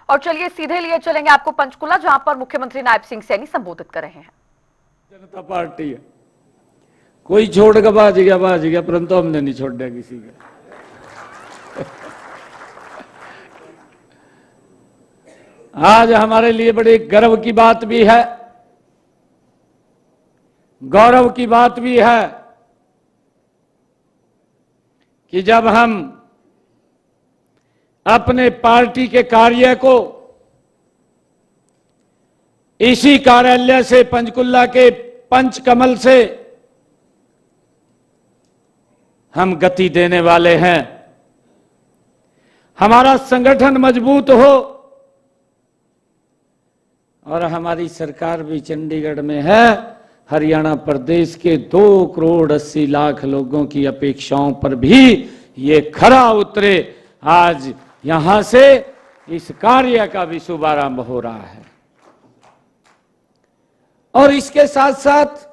और चलिए सीधे लिए चलेंगे आपको पंचकुला, जहां पर मुख्यमंत्री नायब सिंह सैनी संबोधित कर रहे हैं। जनता पार्टी है, कोई छोड़ के बाज गया, परंतु हमने नहीं छोड़ दिया किसी का। आज हमारे लिए बड़ी गर्व की बात भी है, गौरव की बात भी है कि जब हम अपने पार्टी के कार्य को इसी कार्यालय से, पंचकुला के पंचकमल से हम गति देने वाले हैं। हमारा संगठन मजबूत हो और हमारी सरकार भी चंडीगढ़ में है। हरियाणा प्रदेश के 2,80,00,000 लोगों की अपेक्षाओं पर भी ये खरा उतरे। आज यहां से इस कार्य का भी शुभारंभ हो रहा है। और इसके साथ साथ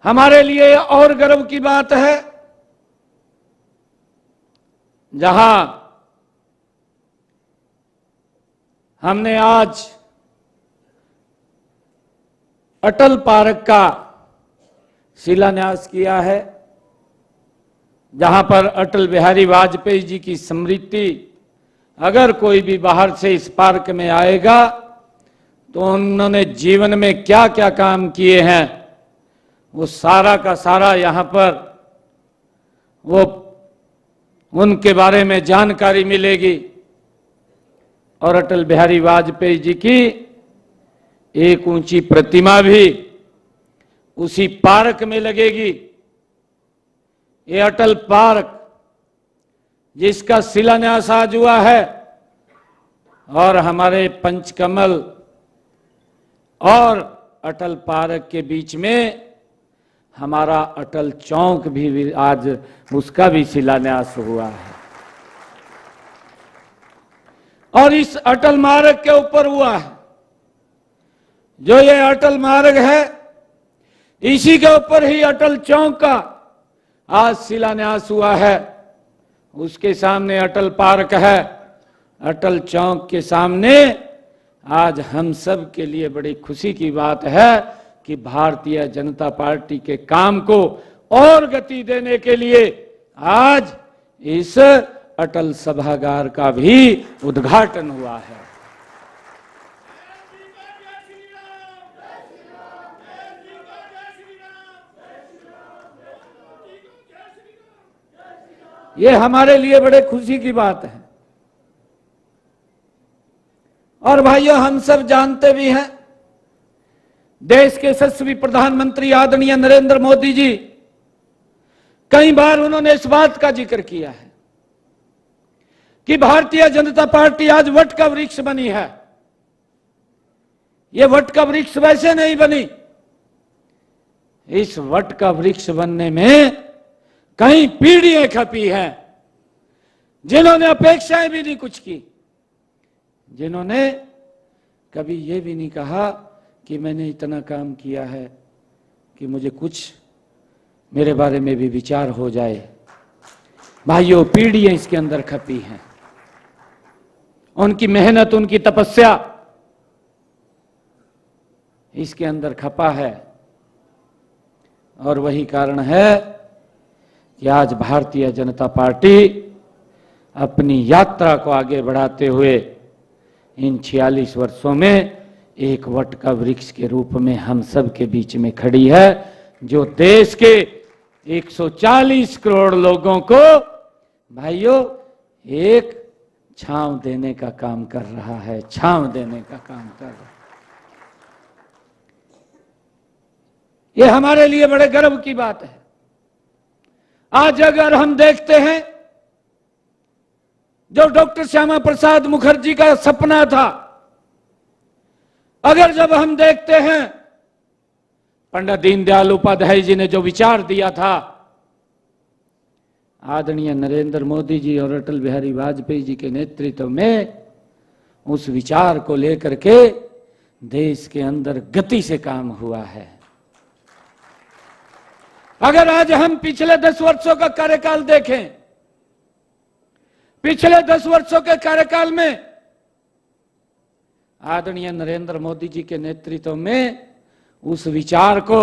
हमारे लिए और गर्व की बात है, जहां हमने आज अटल पार्क का शिलान्यास किया है, जहां पर अटल बिहारी वाजपेयी जी की स्मृति, अगर कोई भी बाहर से इस पार्क में आएगा तो उन्होंने जीवन में क्या क्या काम किए हैं वो सारा का सारा यहां पर वो उनके बारे में जानकारी मिलेगी। और अटल बिहारी वाजपेयी जी की एक ऊंची प्रतिमा भी उसी पार्क में लगेगी। ये अटल पार्क जिसका शिलान्यास आज हुआ है, और हमारे पंचकमल और अटल पार्क के बीच में हमारा अटल चौक भी आज उसका भी शिलान्यास हुआ है। और इस अटल मार्ग के ऊपर हुआ है, जो ये अटल मार्ग है इसी के ऊपर ही अटल चौक का आज शिलान्यास हुआ है। उसके सामने अटल पार्क है, अटल चौक के सामने आज हम सब के लिए बड़ी खुशी की बात है कि भारतीय जनता पार्टी के काम को और गति देने के लिए आज इस अटल सभागार का भी उद्घाटन हुआ है। ये हमारे लिए बड़े खुशी की बात है। और भाइयों, हम सब जानते भी हैं, देश के यशस्वी प्रधानमंत्री आदरणीय नरेंद्र मोदी जी कई बार उन्होंने इस बात का जिक्र किया है कि भारतीय जनता पार्टी आज वट का वृक्ष बनी है। यह वट का वृक्ष वैसे नहीं बनी, इस वट का वृक्ष बनने में कई पीढ़ियां खपी हैं, जिन्होंने अपेक्षाएं भी नहीं कुछ की, जिन्होंने कभी यह भी नहीं कहा कि मैंने इतना काम किया है कि मुझे कुछ मेरे बारे में भी विचार हो जाए। भाइयों, पीढ़ियां इसके अंदर खपी हैं, उनकी मेहनत, उनकी तपस्या इसके अंदर खपा है। और वही कारण है कि आज भारतीय जनता पार्टी अपनी यात्रा को आगे बढ़ाते हुए इन 46 वर्षों में एक वट का वृक्ष के रूप में हम सब के बीच में खड़ी है, जो देश के 140 करोड़ लोगों को भाइयों एक छांव देने का काम कर रहा है, छांव देने का काम कर रहा है। ये हमारे लिए बड़े गर्व की बात है। आज अगर हम देखते हैं, जो डॉक्टर श्यामा प्रसाद मुखर्जी का सपना था, अगर जब हम देखते हैं पंडित दीनदयाल उपाध्याय जी ने जो विचार दिया था, आदरणीय नरेंद्र मोदी जी और अटल बिहारी वाजपेयी जी के नेतृत्व में, उस विचार को लेकर के देश के अंदर गति से काम हुआ है। अगर आज हम पिछले 10 वर्षों का कार्यकाल देखें, पिछले 10 वर्षों के कार्यकाल में आदरणीय नरेंद्र मोदी जी के नेतृत्व में उस विचार को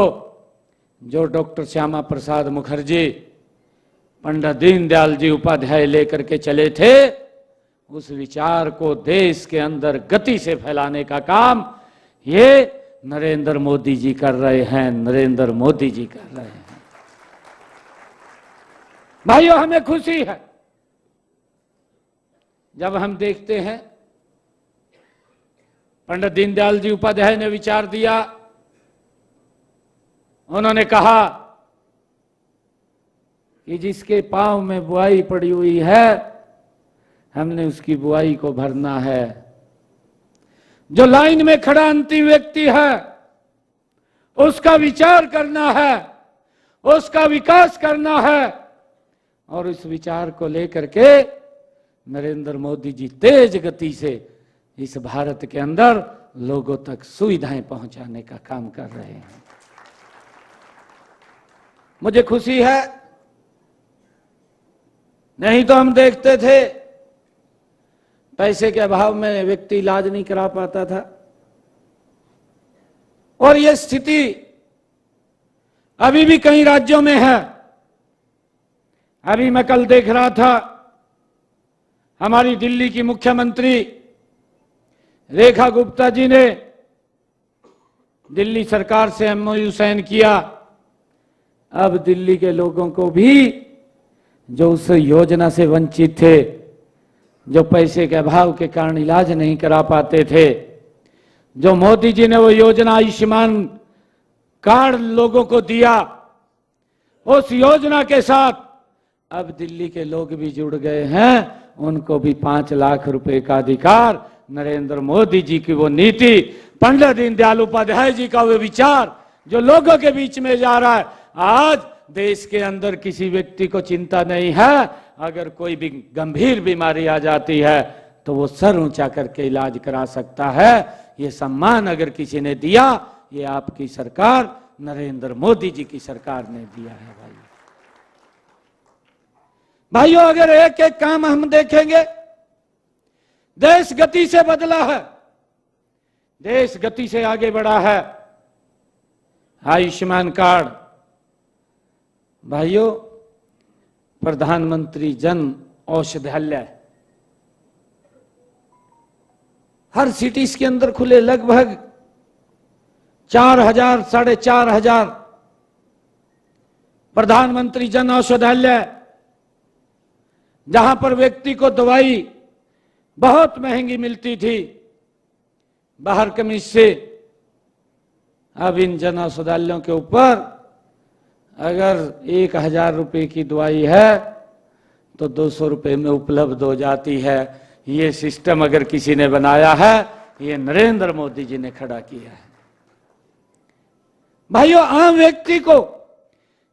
जो डॉक्टर श्यामा प्रसाद मुखर्जी, पंडित दीनदयाल जी उपाध्याय लेकर के चले थे, उस विचार को देश के अंदर गति से फैलाने का काम ये नरेंद्र मोदी जी कर रहे हैं, नरेंद्र मोदी जी कर रहे हैं। भाइयों, हमें खुशी है जब हम देखते हैं पंडित दीनदयाल जी उपाध्याय ने विचार दिया। उन्होंने कहा कि जिसके पांव में बुआई पड़ी हुई है, हमने उसकी बुआई को भरना है। जो लाइन में खड़ा अंतिम व्यक्ति है, उसका विचार करना है, उसका विकास करना है। और इस विचार को लेकर के नरेंद्र मोदी जी तेज गति से इस भारत के अंदर लोगों तक सुविधाएं पहुंचाने का काम कर रहे हैं। मुझे खुशी है, नहीं तो हम देखते थे पैसे के अभाव में व्यक्ति इलाज नहीं करा पाता था। और यह स्थिति अभी भी कई राज्यों में है। अभी मैं कल देख रहा था, हमारी दिल्ली की मुख्यमंत्री रेखा गुप्ता जी ने दिल्ली सरकार से MOU साइन किया। अब दिल्ली के लोगों को भी जो उस योजना से वंचित थे, जो पैसे के अभाव के कारण इलाज नहीं करा पाते थे, जो मोदी जी ने वो योजना आयुष्मान कार्ड लोगों को दिया, उस योजना के साथ अब दिल्ली के लोग भी जुड़ गए हैं। उनको भी 5 लाख रुपए का अधिकार, नरेंद्र मोदी जी की वो नीति, पंडित दीनदयाल उपाध्याय जी का वो विचार जो लोगों के बीच में जा रहा है। आज देश के अंदर किसी व्यक्ति को चिंता नहीं है, अगर कोई भी गंभीर बीमारी आ जाती है तो वो सर ऊंचा करके इलाज करा सकता है। ये सम्मान अगर किसी ने दिया, ये आपकी सरकार, नरेंद्र मोदी जी की सरकार ने दिया है। भाइयों, अगर एक एक काम हम देखेंगे, देश गति से बदला है, देश गति से आगे बढ़ा है। आयुष्मान कार्ड, भाइयों, प्रधानमंत्री जन औषधालय हर सिटीज के अंदर खुले, लगभग 4,000 साढ़े 4,000 प्रधानमंत्री जन औषधालय, जहां पर व्यक्ति को दवाई बहुत महंगी मिलती थी बाहर कमीज से। अब इन जन औषधालयों के ऊपर अगर 1,000 रुपए की दवाई है तो 200 रुपए में उपलब्ध हो जाती है। ये सिस्टम अगर किसी ने बनाया है, ये नरेंद्र मोदी जी ने खड़ा किया है। भाइयों, आम व्यक्ति को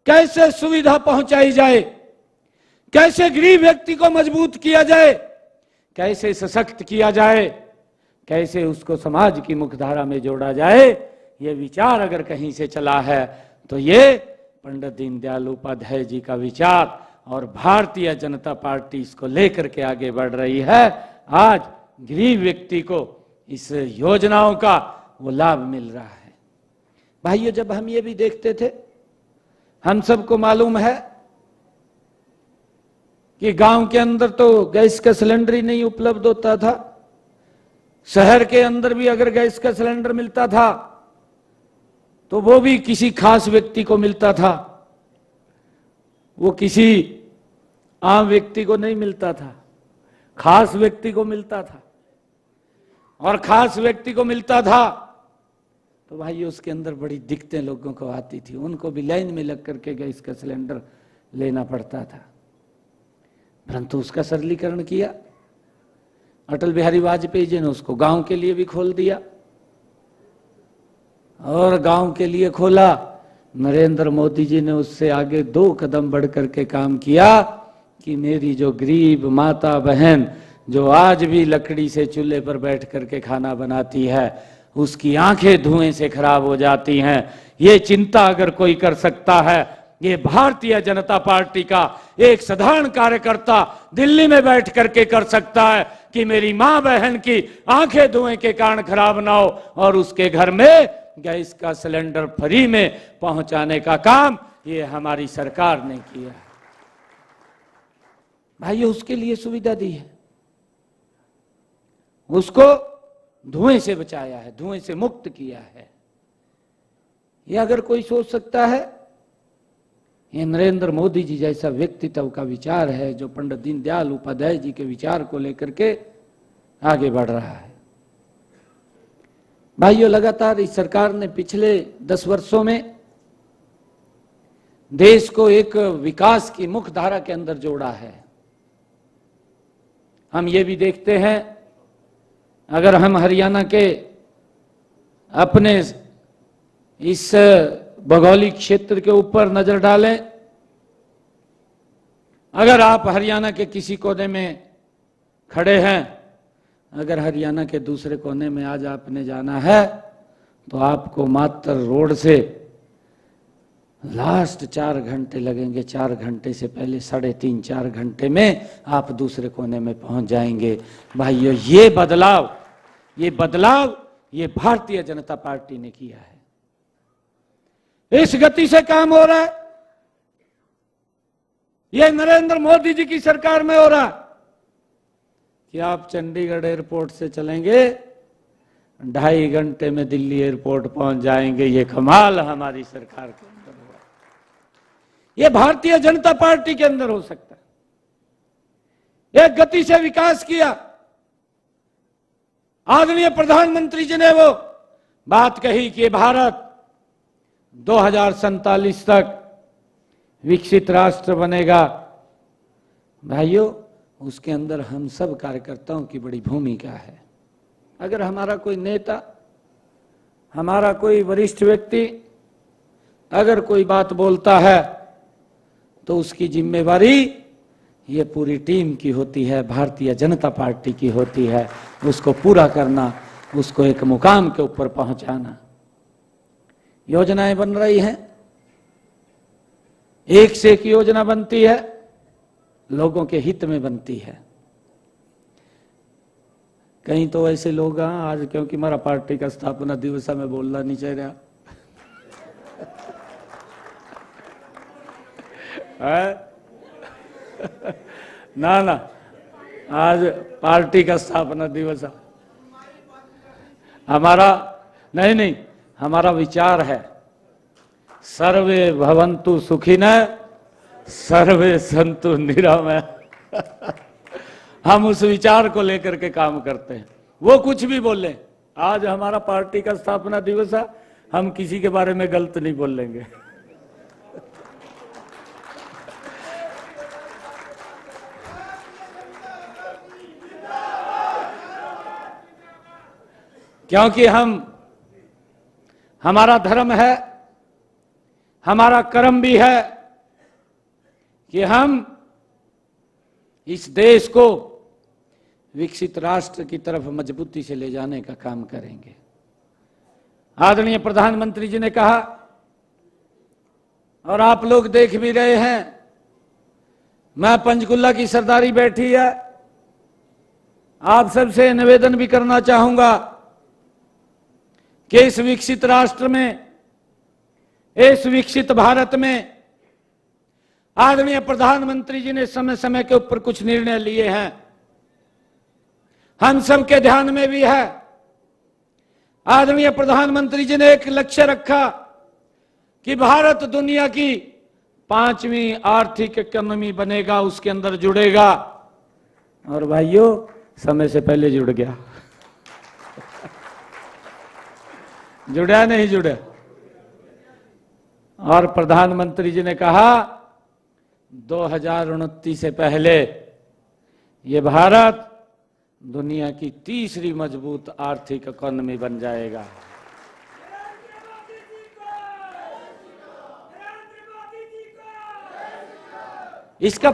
कैसे सुविधा पहुंचाई जाए, कैसे गरीब व्यक्ति को मजबूत किया जाए, कैसे सशक्त किया जाए, कैसे उसको समाज की मुख्यधारा में जोड़ा जाए, ये विचार अगर कहीं से चला है तो ये पंडित दीनदयाल उपाध्याय जी का विचार, और भारतीय जनता पार्टी इसको लेकर के आगे बढ़ रही है। आज गरीब व्यक्ति को इस योजनाओं का वो लाभ मिल रहा है। भाइयों, जब हम ये भी देखते थे, हम सबको मालूम है कि गांव के अंदर तो गैस का सिलेंडर ही नहीं उपलब्ध होता था। शहर के अंदर भी अगर गैस का सिलेंडर मिलता था तो वो भी किसी खास व्यक्ति को मिलता था, वो किसी आम व्यक्ति को नहीं मिलता था, खास व्यक्ति को मिलता था। और खास व्यक्ति को मिलता था तो भाई उसके अंदर बड़ी दिक्कतें लोगों को आती थी, उनको भी लाइन में लग करके गैस का सिलेंडर लेना पड़ता था। परंतु उसका सरलीकरण किया अटल बिहारी वाजपेयी जी ने, उसको गांव के लिए भी खोल दिया। और गांव के लिए खोला, नरेंद्र मोदी जी ने उससे आगे 2 कदम बढ़ करके काम किया कि मेरी जो गरीब माता बहन जो आज भी लकड़ी से चूल्हे पर बैठ करके खाना बनाती है, उसकी आंखें धुएं से खराब हो जाती हैं। ये चिंता अगर कोई कर सकता है ये भारतीय जनता पार्टी का एक साधारण कार्यकर्ता दिल्ली में बैठ करके कर सकता है कि मेरी मां बहन की आंखें धुएं के कारण खराब ना हो और उसके घर में गैस का सिलेंडर फ्री में पहुंचाने का काम ये हमारी सरकार ने किया है। भाई उसके लिए सुविधा दी है, उसको धुएं से बचाया है, धुएं से मुक्त किया है। ये अगर कोई सोच सकता है, ये नरेंद्र मोदी जी जैसा व्यक्तित्व का विचार है जो पंडित दीनदयाल उपाध्याय जी के विचार को लेकर के आगे बढ़ रहा है। भाइयों, लगातार इस सरकार ने पिछले 10 वर्षों में देश को एक विकास की मुख्य धारा के अंदर जोड़ा है। हम ये भी देखते हैं, अगर हम हरियाणा के अपने इस भौगोलिक क्षेत्र के ऊपर नजर डालें, अगर आप हरियाणा के किसी कोने में खड़े हैं, अगर हरियाणा के दूसरे कोने में आज आपने जाना है तो आपको मात्र रोड से लास्ट 4 घंटे लगेंगे। 4 घंटे से पहले 3.5-4 घंटे में आप दूसरे कोने में पहुंच जाएंगे। भाइयों, ये बदलाव ये भारतीय जनता पार्टी ने किया है। इस गति से काम हो रहा है, ये नरेंद्र मोदी जी की सरकार में हो रहा है कि आप चंडीगढ़ एयरपोर्ट से चलेंगे 2.5 घंटे में दिल्ली एयरपोर्ट पहुंच जाएंगे। ये कमाल हमारी सरकार के अंदर हुआ, ये भारतीय जनता पार्टी के अंदर हो सकता है। एक गति से विकास किया। आदरणीय प्रधानमंत्री जी ने वो बात कही कि भारत 2047 तक विकसित राष्ट्र बनेगा। भाइयों, उसके अंदर हम सब कार्यकर्ताओं की बड़ी भूमिका है। अगर हमारा कोई नेता, हमारा कोई वरिष्ठ व्यक्ति अगर कोई बात बोलता है तो उसकी जिम्मेवारी ये पूरी टीम की होती है, भारतीय जनता पार्टी की होती है। उसको पूरा करना, उसको एक मुकाम के ऊपर पहुंचाना। योजनाएं बन रही हैं, एक से एक योजना बनती है, लोगों के हित में बनती है। कहीं तो ऐसे लोग हैं आज, क्योंकि हमारा पार्टी का स्थापना दिवस में बोलना नहीं चाहिए रहा ना, आज पार्टी का स्थापना दिवस है हमारा। नहीं, हमारा विचार है सर्वे भवन्तु सुखिनः सर्वे सन्तु निरामय हम उस विचार को लेकर के काम करते हैं। वो कुछ भी बोले, आज हमारा पार्टी का स्थापना दिवस है, हम किसी के बारे में गलत नहीं बोलेंगे क्योंकि हमारा धर्म है, हमारा कर्म भी है कि हम इस देश को विकसित राष्ट्र की तरफ मजबूती से ले जाने का काम करेंगे। आदरणीय प्रधानमंत्री जी ने कहा, और आप लोग देख भी रहे हैं, मैं पंचकुला की सरदारी बैठी है, आप सबसे निवेदन भी करना चाहूंगा कि इस विकसित राष्ट्र में, इस विकसित भारत में आदरणीय प्रधानमंत्री जी ने समय समय के ऊपर कुछ निर्णय लिए हैं, हम सबके ध्यान में भी है। आदरणीय प्रधानमंत्री जी ने एक लक्ष्य रखा कि भारत दुनिया की 5वीं आर्थिक इकोनॉमी बनेगा, उसके अंदर जुड़ेगा। और भाइयों, समय से पहले जुड़ गया जुड़ा नहीं जुड़ा। और प्रधानमंत्री जी ने कहा 2029 से पहले ये भारत दुनिया की 3री मजबूत आर्थिक इकोनॉमी बन जाएगा। इसका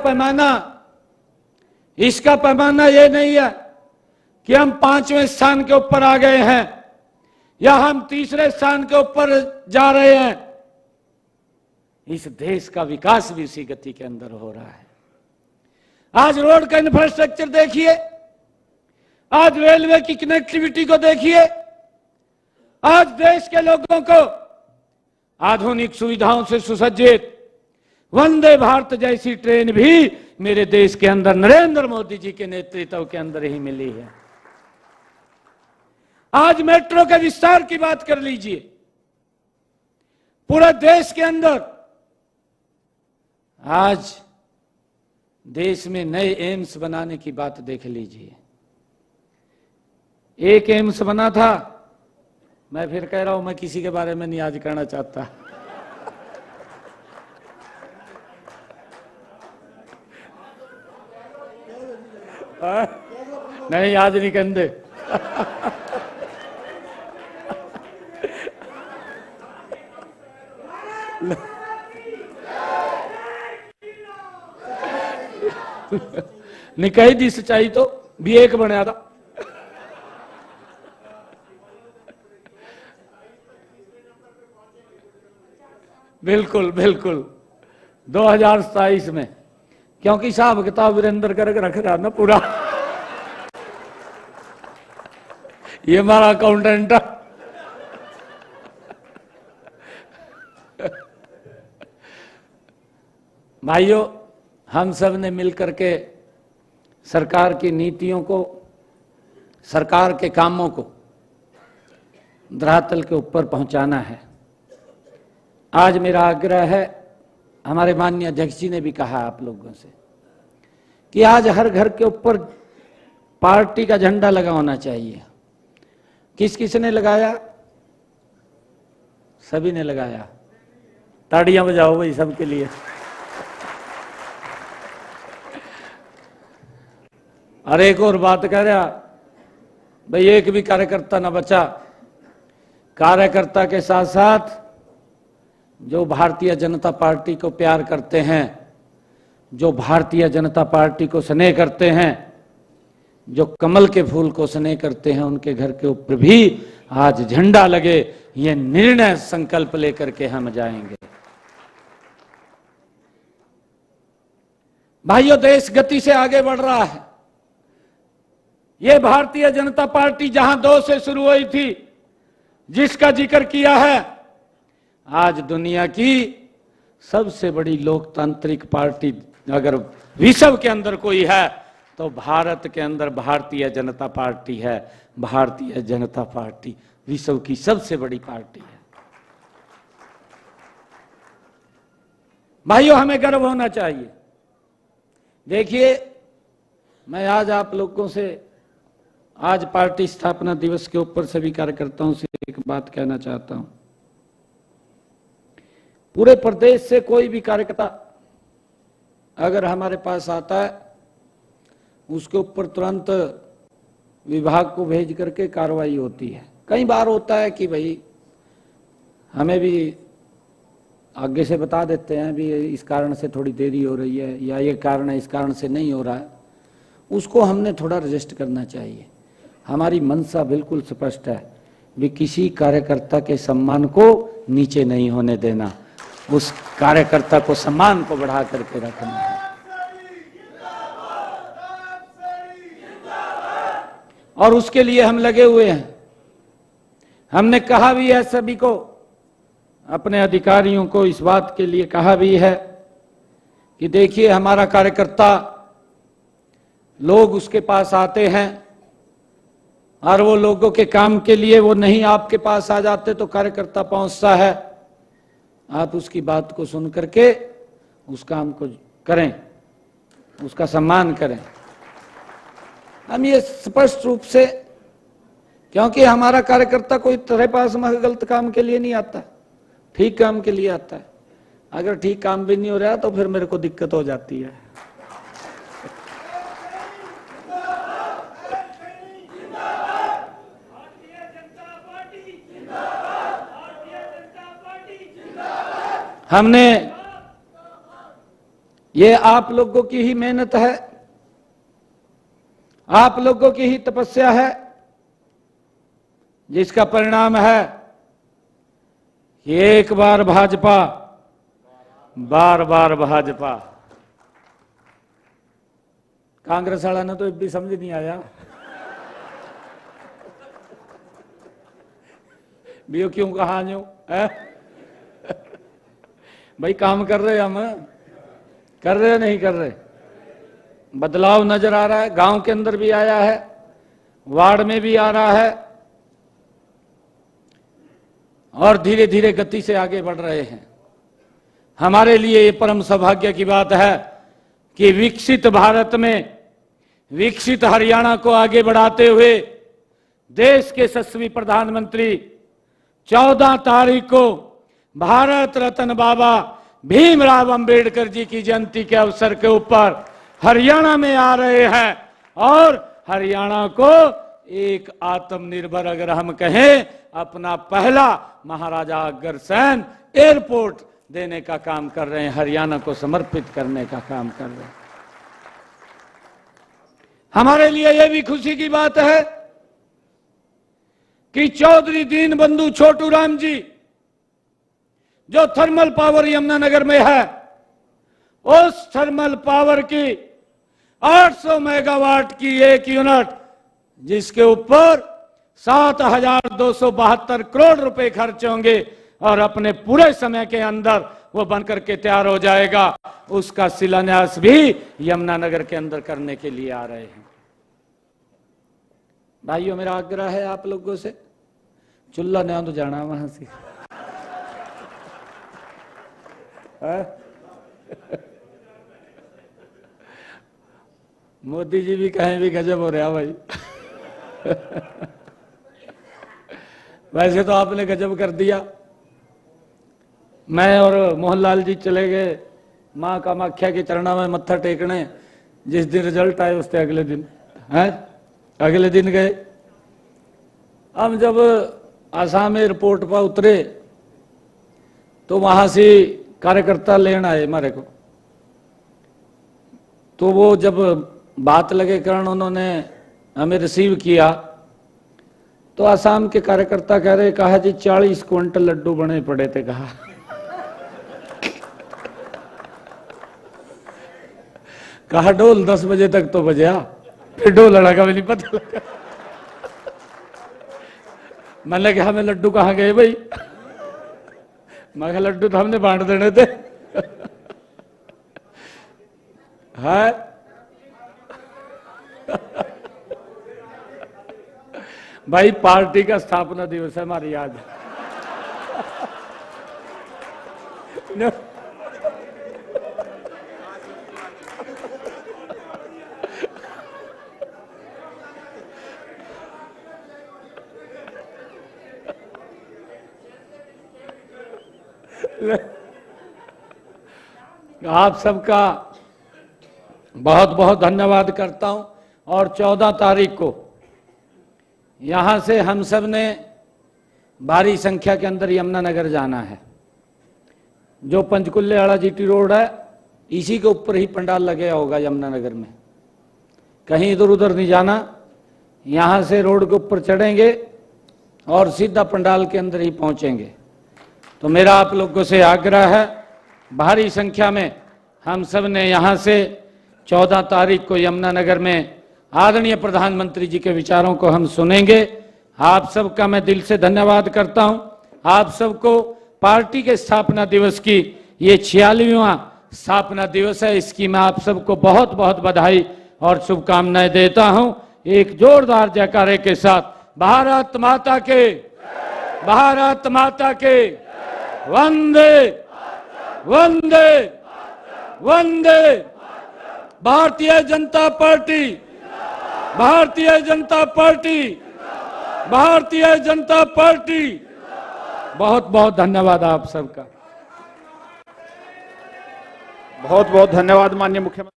पैमाना ये नहीं है कि हम 5वें स्थान के ऊपर आ गए हैं या हम 3रे स्थान के ऊपर जा रहे हैं। इस देश का विकास भी उसी गति के अंदर हो रहा है। आज रोड का इंफ्रास्ट्रक्चर देखिए, आज रेलवे की कनेक्टिविटी को देखिए, आज देश के लोगों को आधुनिक सुविधाओं से सुसज्जित वंदे भारत जैसी ट्रेन भी मेरे देश के अंदर नरेंद्र मोदी जी के नेतृत्व के अंदर ही मिली है। आज मेट्रो के विस्तार की बात कर लीजिए, पूरे देश के अंदर आज देश में नए एम्स बनाने की बात देख लीजिए। एक एम्स बना था, मैं फिर कह रहा हूं, मैं किसी के बारे में नहीं आज कहना चाहता। नहीं, आज नहीं कहते। निकाय दी सच्चाई तो भी एक बनया था। बिल्कुल बिल्कुल 2027 में, क्योंकि हिसाब किताब वीरेंद्र करके रख रहा ना पूरा। ये हमारा अकाउंटेंट। भाइयों, हम सब ने मिलकर के सरकार की नीतियों को, सरकार के कामों को धरातल के ऊपर पहुंचाना है। आज मेरा आग्रह है, हमारे माननीय अध्यक्ष जी ने भी कहा आप लोगों से कि आज हर घर के ऊपर पार्टी का झंडा लगा होना चाहिए। किस किस ने लगाया? सभी ने लगाया। ताड़ियां बजाओ भाई सबके लिए। और एक और बात कह रहा भाई, एक भी कार्यकर्ता ना बचा। कार्यकर्ता के साथ साथ जो भारतीय जनता पार्टी को प्यार करते हैं, जो भारतीय जनता पार्टी को स्नेह करते हैं, जो कमल के फूल को स्नेह करते हैं, उनके घर के ऊपर भी आज झंडा लगे। ये निर्णय संकल्प लेकर के हम जाएंगे। भाइयों, देश गति से आगे बढ़ रहा है। ये भारतीय जनता पार्टी जहां 2 से शुरू हुई थी, जिसका जिक्र किया है, आज दुनिया की सबसे बड़ी लोकतांत्रिक पार्टी अगर विश्व के अंदर कोई है तो भारत के अंदर भारतीय जनता पार्टी है। भारतीय जनता पार्टी विश्व की सबसे बड़ी पार्टी है। भाइयों, हमें गर्व होना चाहिए। देखिए, मैं आज आप लोगों से आज पार्टी स्थापना दिवस के ऊपर सभी कार्यकर्ताओं से एक बात कहना चाहता हूं। पूरे प्रदेश से कोई भी कार्यकर्ता अगर हमारे पास आता है, उसके ऊपर तुरंत विभाग को भेज करके कार्रवाई होती है। कई बार होता है कि भाई हमें भी आगे से बता देते हैं भी इस कारण से थोड़ी देरी हो रही है, या ये कारण है इस कारण से नहीं हो रहा है। उसको हमने थोड़ा रजिस्ट करना चाहिए। हमारी मंशा बिल्कुल स्पष्ट है भी किसी कार्यकर्ता के सम्मान को नीचे नहीं होने देना, उस कार्यकर्ता को सम्मान को बढ़ा करके रखना है। और उसके लिए हम लगे हुए हैं। हमने कहा भी है सभी को, अपने अधिकारियों को इस बात के लिए कहा भी है कि देखिए, हमारा कार्यकर्ता, लोग उसके पास आते हैं और वो लोगों के काम के लिए वो नहीं आपके पास आ जाते तो कार्यकर्ता पहुंचता है। आप उसकी बात को सुन करके उस काम को करें, उसका सम्मान करें। हम ये स्पष्ट रूप से, क्योंकि हमारा कार्यकर्ता कोई तेरे पास में गलत काम के लिए नहीं आता, ठीक काम के लिए आता है। अगर ठीक काम भी नहीं हो रहा तो फिर मेरे को दिक्कत हो जाती है। हमने, ये आप लोगों की ही मेहनत है, आप लोगों की ही तपस्या है, जिसका परिणाम है कि एक बार भाजपा बार बार भाजपा। कांग्रेस वाला ने तो भी समझ नहीं आया भी क्यों कहा जो है भाई, काम कर रहे हम, कर रहे नहीं कर रहे। बदलाव नजर आ रहा है, गांव के अंदर भी आया है, वार्ड में भी आ रहा है, और धीरे धीरे गति से आगे बढ़ रहे हैं। हमारे लिए ये परम सौभाग्य की बात है कि विकसित भारत में विकसित हरियाणा को आगे बढ़ाते हुए देश के यशस्वी प्रधानमंत्री 14 तारीख को भारत रत्न बाबा भीमराव अंबेडकर जी की जयंती के अवसर के ऊपर हरियाणा में आ रहे हैं, और हरियाणा को एक आत्मनिर्भर, अगर हम कहें, अपना पहला महाराजा अग्रसेन एयरपोर्ट देने का काम कर रहे हैं, हरियाणा को समर्पित करने का काम कर रहे हैं। हमारे लिए यह भी खुशी की बात है कि चौधरी दीनबंधु छोटू राम जी, जो थर्मल पावर यमुनानगर में है, उस थर्मल पावर की 800 मेगावाट की एक यूनिट, जिसके ऊपर 7,272 करोड़ रुपए खर्च होंगे और अपने पूरे समय के अंदर वो बनकर के तैयार हो जाएगा, उसका शिलान्यास भी यमुनानगर के अंदर करने के लिए आ रहे हैं। भाइयों, मेरा आग्रह है आप लोगों से, चुल्ला न तो जाना वहां से मोदी जी भी कहें भी गजब हो रहा भाई वैसे तो आपने गजब कर दिया। मैं और मोहनलाल जी चले गए मां कामाख्या के चरणों में मत्था टेकने, जिस दिन रिजल्ट आए उससे अगले दिन अगले दिन गए। हम जब आसाम एयरपोर्ट पर उतरे तो वहां से कार्यकर्ता लेने आए हमारे को, तो वो जब बात लगे कारण उन्होंने हमें रिसीव किया, तो आसाम के कार्यकर्ता कह रहे, कहा जी 40 क्विंटल लड्डू बने पड़े थे। कहा ढोल 10 बजे तक तो बजा, फिर ढोल लड़ा का भी नहीं पता लगा। मैंने कहा, हमें लड्डू कहाँ गए भाई? मैं कहा लड्डू तो हमने बांट देने थे है भाई, पार्टी का स्थापना दिवस है हमारी याद आप सबका बहुत बहुत धन्यवाद करता हूं। और 14 तारीख को यहां से हम सब ने भारी संख्या के अंदर यमुनानगर जाना है। जो पंचकुले वाला जीटी रोड है, इसी के ऊपर ही पंडाल लगेगा होगा यमुनानगर में, कहीं इधर उधर नहीं जाना। यहां से रोड के ऊपर चढ़ेंगे और सीधा पंडाल के अंदर ही पहुंचेंगे। तो मेरा आप लोगों से आग्रह है, भारी संख्या में हम सब ने यहाँ से 14 तारीख को यमुनानगर में आदरणीय प्रधानमंत्री जी के विचारों को हम सुनेंगे। आप सबका मैं दिल से धन्यवाद करता हूं। आप सबको पार्टी के स्थापना दिवस की ये 46वां स्थापना दिवस है, इसकी मैं आप सबको बहुत बहुत बधाई और शुभकामनाएं देता हूं। एक जोरदार जयकारे के साथ भारत माता के, भारत माता के, वंदे वंदे वंदे। Bharatiya Janata party, Bharatiya Janata party, Bharatiya Janata party. बहुत बहुत धन्यवाद आप सबका। बहुत बहुत धन्यवाद माननीय मुख्यमंत्री।